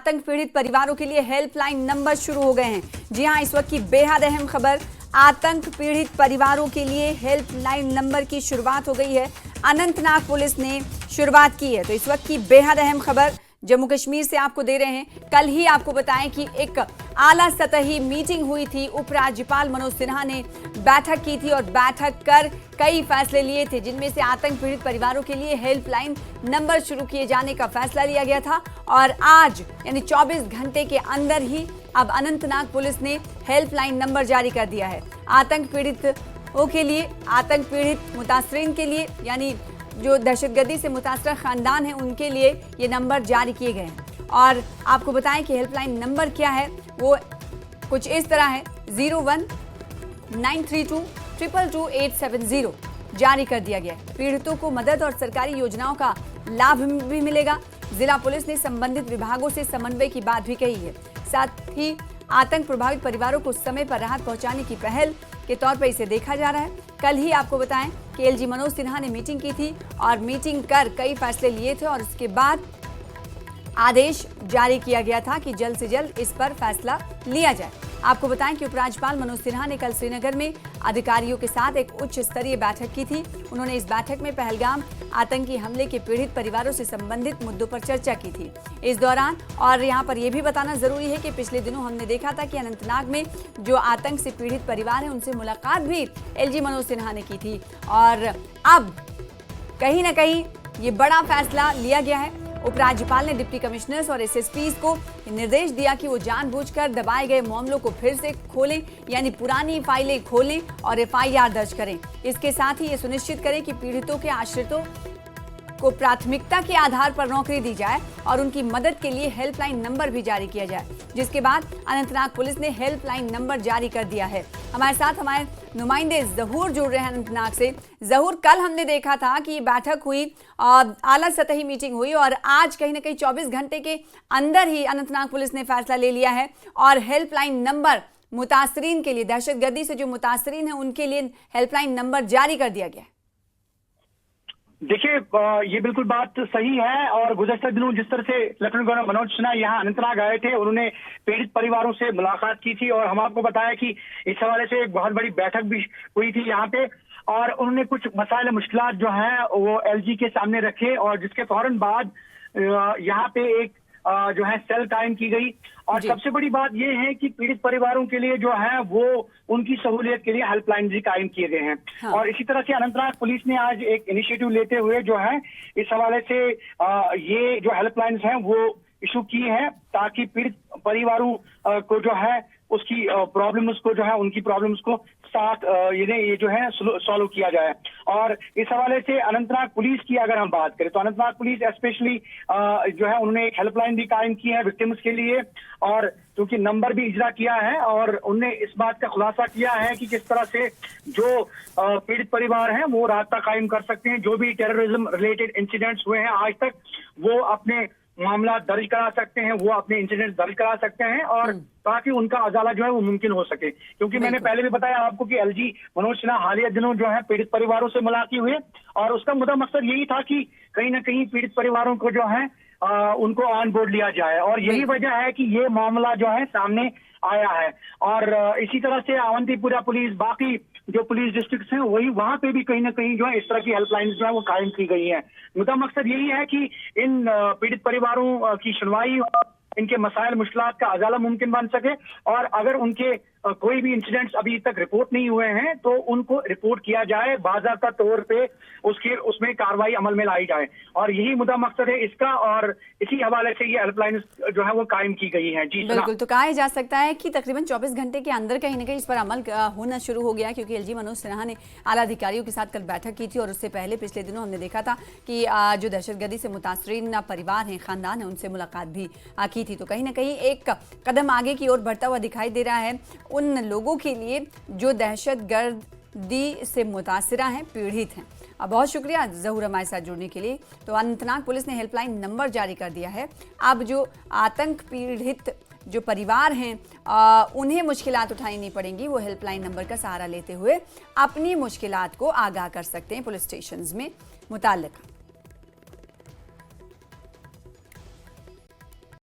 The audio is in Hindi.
आतंक पीड़ित परिवारों के लिए हेल्पलाइन नंबर शुरू हो गए हैं। जी हां, इस वक्त की बेहद अहम खबर, आतंक पीड़ित परिवारों के लिए हेल्पलाइन नंबर की शुरुआत हो गई है। अनंतनाग पुलिस ने शुरुआत की है। तो इस वक्त की बेहद अहम खबर जम्मू कश्मीर से आपको दे रहे हैं। कल ही आपको बताएं कि एक आला सतही मीटिंग हुई थी। उपराज्यपाल मनोज सिन्हा ने बैठक की थी और बैठक कर कई फैसले लिए थे, जिनमें से आतंक पीड़ित परिवारों के लिए हेल्पलाइन नंबर शुरू किए जाने का फैसला लिया गया था। और आज यानी 24 घंटे के अंदर ही अब अनंतनाग पुलिस ने हेल्पलाइन नंबर जारी कर दिया है। आतंक पीड़ितों के लिए, आतंक पीड़ित मुतासरीन के लिए, यानी जो दहशतगर्दी से मुतासर खानदान है उनके लिए ये नंबर जारी किए गए हैं। और आपको बताएं कि हेल्पलाइन नंबर क्या है, वो कुछ इस तरह है, 019322222870 जारी कर दिया गया है। पीड़ितों को मदद और सरकारी योजनाओं का लाभ भी मिलेगा। जिला पुलिस ने संबंधित विभागों से समन्वय की बात भी कही है। साथ ही आतंक प्रभावित परिवारों को समय पर राहत पहुंचाने की पहल के तौर पर इसे देखा जा रहा है। कल ही आपको बताएं कि एलजी मनोज सिन्हा ने मीटिंग की थी और मीटिंग कर कई फैसले लिए थे और उसके बाद आदेश जारी किया गया था कि जल्द से जल्द इस पर फैसला लिया जाए। आपको बताएं कि उपराज्यपाल मनोज सिन्हा ने कल श्रीनगर में अधिकारियों के साथ एक उच्च स्तरीय बैठक की थी। उन्होंने इस बैठक में पहलगाम आतंकी हमले के पीड़ित परिवारों से संबंधित मुद्दों पर चर्चा की थी। इस दौरान और यहाँ पर यह भी बताना जरूरी है कि पिछले दिनों हमने देखा था कि अनंतनाग में जो आतंक से पीड़ित परिवार है उनसे मुलाकात भी एलजी मनोज सिन्हा ने की थी। और अब कहीं ना कहीं ये बड़ा फैसला लिया गया है। उपराज्यपाल ने डिप्टी कमिश्नर्स और एसएसपीज को निर्देश दिया कि वो जानबूझकर दबाए गए मामलों को फिर से खोलें, यानी पुरानी फाइलें खोलें और एफआईआर दर्ज करें। इसके साथ ही ये सुनिश्चित करें कि पीड़ितों के आश्रितों को प्राथमिकता के आधार पर नौकरी दी जाए और उनकी मदद के लिए हेल्पलाइन नंबर भी जारी किया जाए। जिसके बाद अनंतनाग पुलिस ने हेल्पलाइन नंबर जारी कर दिया है। हमारे साथ हमारे नुमाइंदे जहूर जुड़ रहे हैं अनंतनाग से। जहूर, कल हमने देखा था कि ये बैठक हुई, आला सतही मीटिंग हुई और आज कहीं ना कहीं 24 घंटे के अंदर ही अनंतनाग पुलिस ने फैसला ले लिया है और हेल्पलाइन नंबर मुतासरीन के लिए, दहशतगर्दी से जो मुतासरीन है उनके लिए हेल्पलाइन नंबर जारी कर दिया गया है। देखिए, ये बिल्कुल बात सही है। और गुज़श्ता दिनों जिस तरह से लेफ्टिनेंट गवर्नर मनोज सिन्हा यहाँ अनंतनाग आए थे, उन्होंने पीड़ित परिवारों से मुलाकात की थी और हम आपको बताया कि इस हवाले से एक बहुत बड़ी बैठक भी हुई थी यहाँ पे और उन्होंने कुछ मसाइल मुश्किलात जो हैं वो एलजी के सामने रखे और जिसके फौरन बाद यहाँ पे एक जो है सेल कायम की गई। और सबसे बड़ी बात यह है कि पीड़ित परिवारों के लिए जो है वो उनकी सहूलियत के लिए हेल्पलाइन भी कायम किए गए हैं। हाँ। और इसी तरह से अनंतनाग पुलिस ने आज एक इनिशिएटिव लेते हुए जो है इस हवाले से ये जो हेल्पलाइंस हैं वो इशू की है ताकि पीड़ित परिवारों को जो है उसकी प्रॉब्लम्स को जो है उनकी प्रॉब्लम्स को साथ ये जो है सॉल्व किया जाए। और इस हवाले से अनंतनाग पुलिस की अगर हम बात करें तो अनंतनाग पुलिस स्पेशली जो है उन्होंने एक हेल्पलाइन भी कायम की है विक्टिम्स के लिए और क्योंकि नंबर भी इजरा किया है और उन्होंने इस बात का खुलासा किया है कि किस तरह से जो पीड़ित परिवार हैं वो रास्ता कायम कर सकते हैं। जो भी टेररिज्म रिलेटेड इंसिडेंट्स हुए हैं आज तक वो अपने मामला दर्ज करा सकते हैं, वो अपने इंसिडेंट दर्ज करा सकते हैं और ताकि उनका अजाला जो है वो मुमकिन हो सके। क्योंकि मैंने पहले भी बताया आपको कि एलजी मनोज सिन्हा हालिया दिनों जो है पीड़ित परिवारों से मुलाकात हुए और उसका मुद्दा मकसद यही था कि कहीं ना कहीं पीड़ित परिवारों को जो है उनको ऑन बोर्ड लिया जाए और यही वजह है कि ये मामला जो है सामने आया है। और इसी तरह से अवंतीपुरा पुलिस, बाकी जो पुलिस डिस्ट्रिक्ट्स हैं वही वहां पे भी कहीं ना कहीं जो है इस तरह की हेल्पलाइन जो है वो कायम की गई है। मुद्दा मकसद यही है कि इन पीड़ित परिवारों की सुनवाई और इनके मसाइल मुश्किलात का अजाला मुमकिन बन सके और अगर उनके कोई भी इंसिडेंट्स अभी तक रिपोर्ट नहीं हुए हैं तो उनको रिपोर्ट किया जाए, बाज़ाब्ता तौर पे उसमें कार्रवाई अमल में लाई जाए और यही मुद्दा मकसद है इसका। और इसी हवाले से ये हेल्पलाइन जो है वो कायम की गई है। जी बिल्कुल, तो कहा जा सकता है कि तकरीबन 24 घंटे के अंदर कहीं ना कहीं इस पर अमल होना शुरू हो गया क्योंकि एलजी मनोज सिन्हा ने आला अधिकारियों के साथ कल बैठक की थी और उससे पहले पिछले दिनों हमने देखा था कि जो दहशतगर्दी से मुतासरीन परिवार हैं, खानदान है, उनसे मुलाकात भी की थी। तो कहीं ना कहीं एक कदम आगे की ओर बढ़ता हुआ दिखाई दे रहा है उन लोगों के लिए जो दहशतगर्दी से मुतासिरा हैं, पीड़ित हैं। बहुत शुक्रिया जहूर हमारे साथ जुड़ने के लिए। तो अनंतनाग पुलिस ने हेल्पलाइन नंबर जारी कर दिया है। अब जो आतंक पीड़ित जो परिवार हैं उन्हें मुश्किलात उठानी नहीं पड़ेंगी, वो हेल्पलाइन नंबर का सहारा लेते हुए अपनी मुश्किलात को आगाह कर सकते हैं पुलिस स्टेशंस में मुताल्लिक़।